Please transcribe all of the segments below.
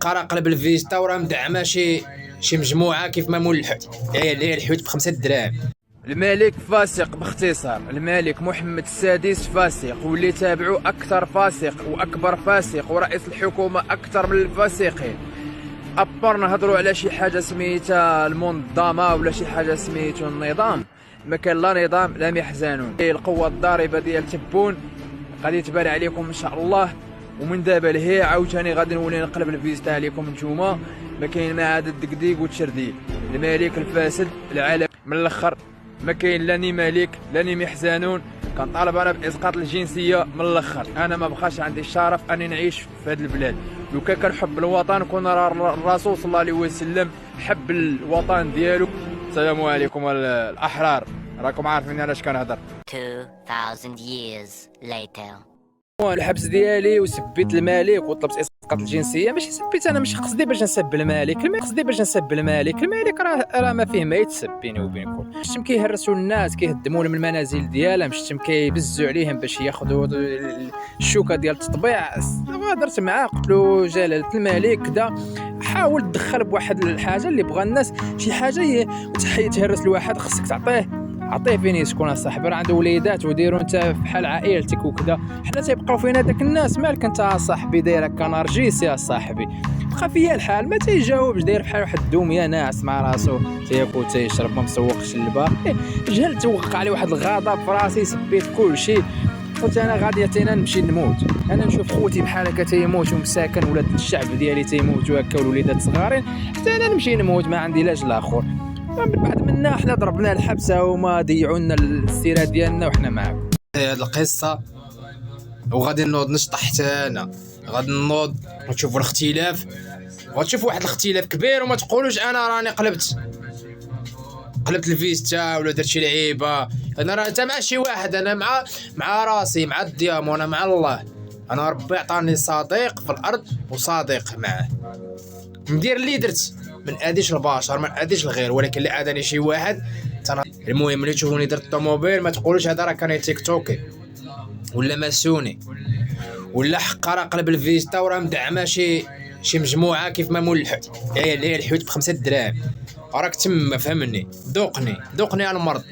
راه قلب الفيستا وراه مدعمه شي مجموعه كيف ما مول الحوت، هي الحوت ب5 دراهم. الملك فاسق باختصار، الملك محمد السادس فاسق، واللي تابعوا اكثر فاسق واكبر فاسق، ورئيس الحكومه اكثر من الفاسقين. ابار نهضروا على شي حاجه سميتها المنظمه ولا شي حاجه سميتو النظام، ما كان لا نظام لا محزنون. القوه الضاربه ديال تبون غادي تبان عليكم ان شاء الله، ومن دابا لهي عاوتاني غادي نولي نقلب الفيزتا عليكم نتوما. ما كاين ما عاد الدقديق والتشرديق. الملك الفاسد العالم من الاخر، ما كاين لا ني ملك لا ني محزنون. كنطالب انا باسقاط الجنسيه من الاخر. انا ما بقاش عندي الشرف اني نعيش في هذه البلاد. لو كان كنحب الوطن كون راه الرسول صلى الله عليه وسلم حب الوطن ديالو. السلام عليكم الاحرار، راكم عارفين علاش كنهضر. 2000 years later. الحبس ديالي وسبيت الملك وطلبت اسقاط الجنسيه. ماشي سبيت انا، مش قصدي باش نسب الملك، الملك راه ما فيه ما يتسب بيني وبينكم. شتم كيهرسوا الناس، كيهدموا لهم المنازل ديالهم، شتم كيبزوا عليهم باش ياخذوا الشوكه ديال التطبيع. غادرت معاه قلت له جلاله الملك كذا، حاول تدخل بواحد الحاجه اللي بغى الناس، شي حاجه تهرس لواحد خصك عطيه فين يسكن اصاحبي، راه عنده وليدات وديروا انت بحال عائلتك وكذا. حنا تيبقاو فينا داك الناس، مالك انت اصاحبي دايرك كنرجيس يا صاحبي، بقى فيا الحال ما تيجاوبش، داير بحال واحد الدوميه ناعس مع راسو، تياكل تيشرب ما مسوقش الباقي. جهل توقع عليه واحد الغضب في راسي، سبيت كل شيء. قلت انا غادي انا نمشي نموت، انا نشوف خوتي بحال هكا تيموتوا مساكن، ولاد الشعب ديالي تيموتوا هكا والوليدات صغارين، حتى انا نمشي نموت، ما عندي لاش الاخر. من بعد منا حنا ضربنا الحبسه وما ضيعوا لنا السيره ديالنا وحنا معاكم. هاد القصه وغادي نوض نشطح حتى انا، غادي نوض وتشوفوا الاختلاف، وغتشوفوا واحد الاختلاف كبير، وما تقولوش انا راني قلبت الفيستا ولا درت شي لعيبه. انا راه انت مع شي واحد، انا مع راسي، مع الديام، وانا مع الله. انا ربي عطاني صديق في الارض وصديق معاه، ندير اللي درت، من اديش البشر، ما اديش الغير، ولكن اللي اداني شي واحد. المهم اللي تشوفوني درت الطوموبيل ما تقولوش هذا راه كان تيك توكي ولا ماسوني ولا حقا، راه قلب الفيستا وراه مدعمه شي مجموعه كيف ما مول الحوت، هي الحوت ب5 دراهم. راك تما فهمني، ذوقني على المرض،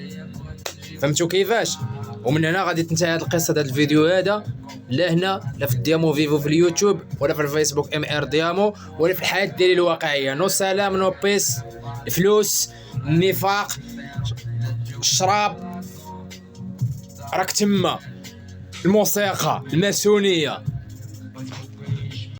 فهمتوا كيفاش؟ ومن هنا غادي تنتهي هذه القصه، هذا الفيديو هذا. لا هنا لا في ديامو فيفو في اليوتيوب، ولا في الفيسبوك MR ديامو، ولا في الحياه ديالي الواقعيه. نو سلام نو بيس، الفلوس، النفاق، الشراب، راك تما، الموسيقى، الماسونيه.